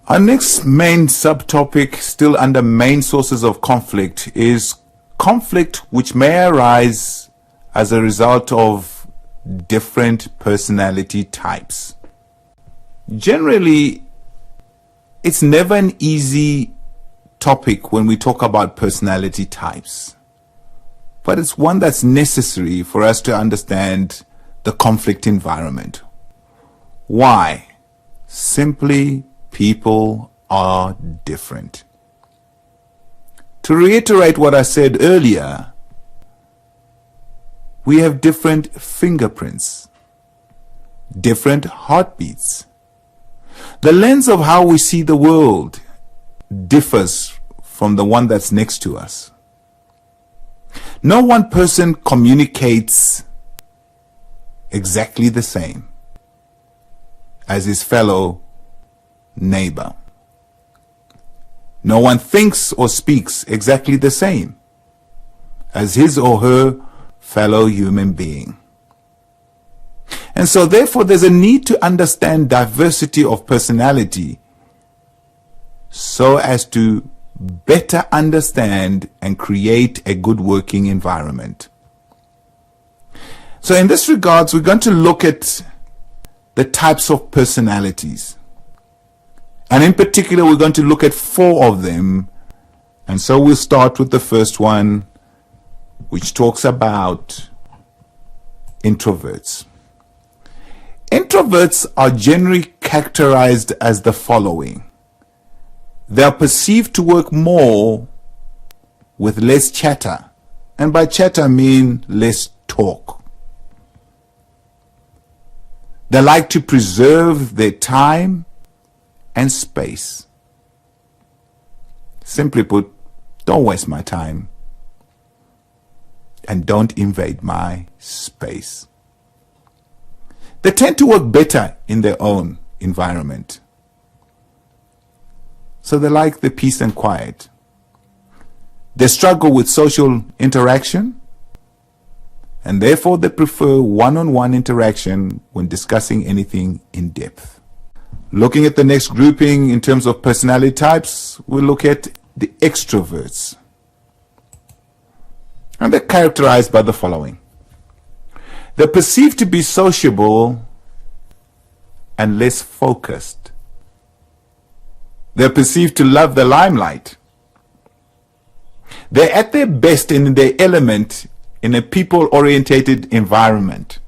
Our next main subtopic, still under main sources of conflict, is conflict which may arise as a result of different personality types. Generally, it's never an easy topic when we talk about personality types, but it's one that's necessary for us to understand the conflict environment. Why? Simply, people are different. To reiterate what I said earlier, we have different fingerprints, different heartbeats. The lens of how we see the world differs from the one that's next to us. No one person communicates exactly the same as his fellow neighbor. No one thinks or speaks exactly the same as his or her fellow human being. And so therefore there's a need to understand diversity of personality so as to better understand and create a good working environment. So in this regards, we're going to look at the types of personalities. And in particular, we're going to look at 4 of them. And so we'll start with the first one, which talks about introverts. Introverts are generally characterized as the following. They are perceived to work more with less chatter. And by chatter I mean less talk. They like to preserve their time and space. Simply put, don't waste my time and don't invade my space. They tend to work better in their own environment. So they like the peace and quiet. They struggle with social interaction, and therefore they prefer one-on-one interaction when discussing anything in depth. Looking at the next grouping in terms of personality types, we'll look at the extroverts. And they're characterized by the following. They're perceived to be sociable and less focused. They're perceived to love the limelight. They're at their best in their element in a people-orientated environment.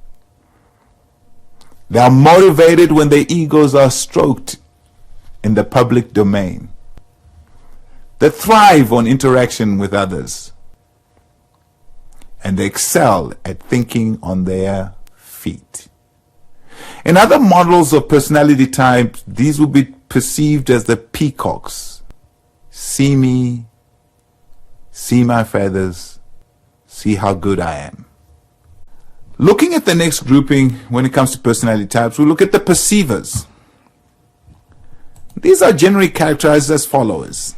They are motivated when their egos are stroked in the public domain. They thrive on interaction with others. And they excel at thinking on their feet. In other models of personality types, these will be perceived as the peacocks. See me, see my feathers, see how good I am. Looking at the next grouping when it comes to personality types, we'll look at the perceivers. These are generally characterized as follows.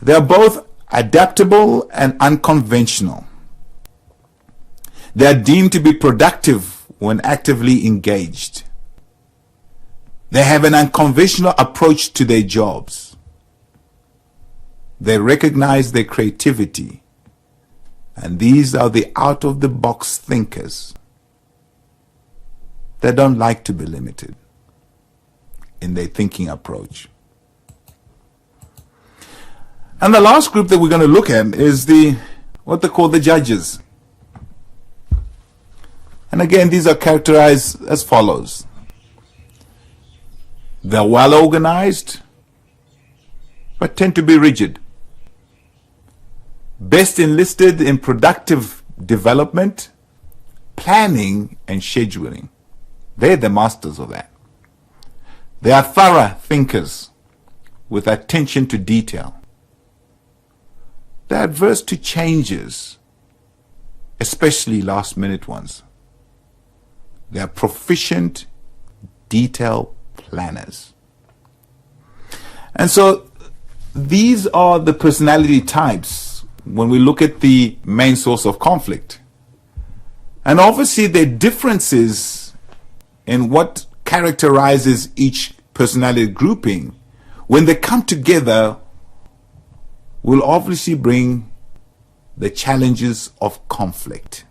They are both adaptable and unconventional. They are deemed to be productive when actively engaged. They have an unconventional approach to their jobs. They recognize their creativity. And these are the out-of-the-box thinkers. They don't like to be limited in their thinking approach. And the last group that we're going to look at is what they call the judges. And again, these are characterized as follows. They're well organized, but tend to be rigid. Best enlisted in productive development, planning, and scheduling. They're the masters of that. They are thorough thinkers with attention to detail. They're adverse to changes, especially last-minute ones. They are proficient detail planners. And so these are the personality types when we look at the main source of conflict. And obviously there are differences in what characterizes each personality grouping, when they come together, will obviously bring the challenges of conflict.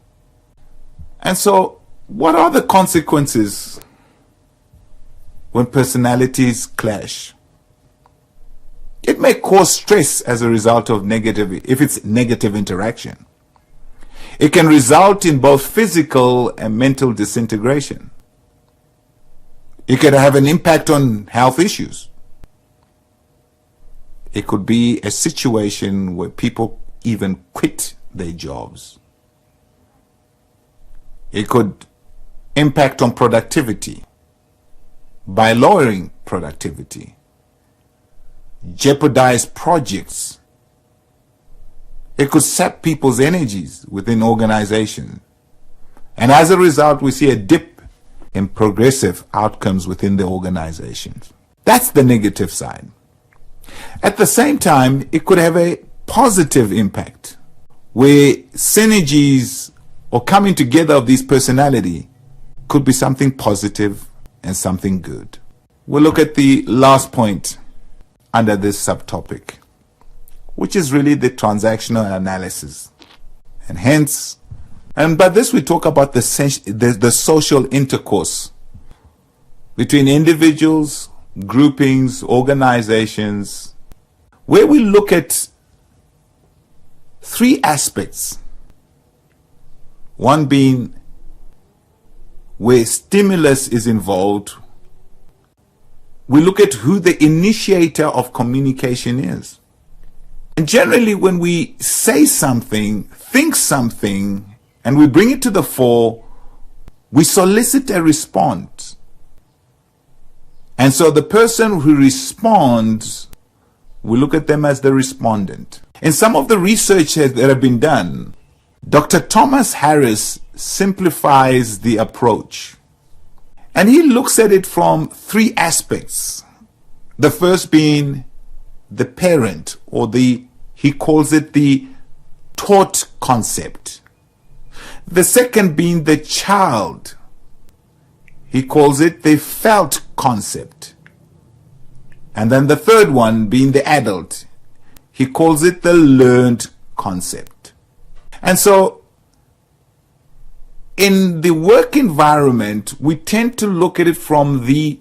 And so, what are the consequences when personalities clash? It may cause stress as a result of if it's negative interaction. It can result in both physical and mental disintegration. It could have an impact on health issues. It could be a situation where people even quit their jobs. It could impact on productivity by lowering productivity, jeopardize projects. It could sap people's energies within organizations. And as a result, we see a dip in progressive outcomes within the organizations. That's the negative side. At the same time, it could have a positive impact where synergies or coming together of these personality could be something positive and something good. We'll look at the last point under this subtopic, which is really the transactional analysis. And hence, and by this we talk about the social intercourse between individuals, groupings, organizations, where we look at three aspects. One being where stimulus is involved. We look at who the initiator of communication is. And generally when we say something, think something, and we bring it to the fore, we solicit a response. And so the person who responds, we look at them as the respondent. In some of the research that have been done, Dr. Thomas Harris simplifies the approach. And he looks at it from three aspects. The first being the parent, or he calls it the taught concept. The second being the child. He calls it the felt concept. And then the third one being the adult. He calls it the learned concept. And so, in the work environment, we tend to look at it from the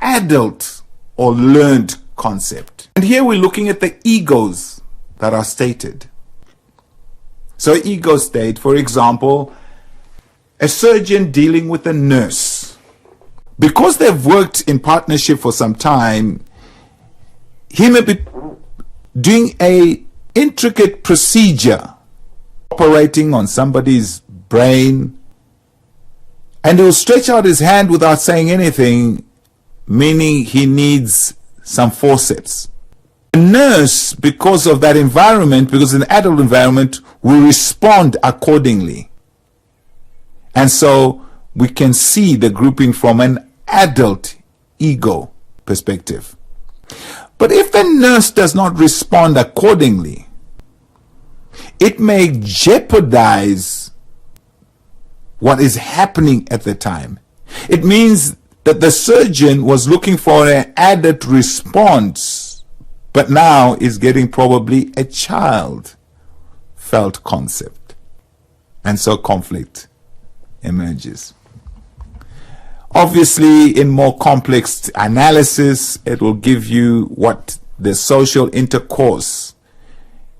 adult or learned concept. And here we're looking at the egos that are stated. So ego state, for example, a surgeon dealing with a nurse. Because they've worked in partnership for some time, he may be doing a intricate procedure, operating on somebody's brain, and he'll stretch out his hand without saying anything, meaning he needs some forceps. The nurse, because of that environment, because in the adult environment, will respond accordingly. And so we can see the grouping from an adult ego perspective. But if the nurse does not respond accordingly, it may jeopardize what is happening at the time. It means that the surgeon was looking for an added response, but now is getting probably a child felt concept. And so conflict emerges. Obviously, in more complex analysis, it will give you what the social intercourse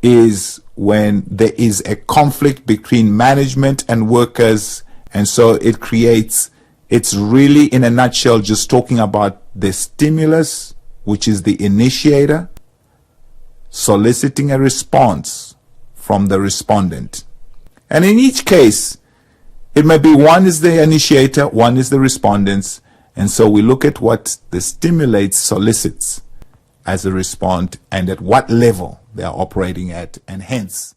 is when there is a conflict between management and workers. And so it creates, it's really in a nutshell just talking about the stimulus, which is the initiator, soliciting a response from the respondent. And in each case, it may be one is the initiator, one is the respondent, and so we look at what the stimulates solicits as a response and at what level they are operating at, and hence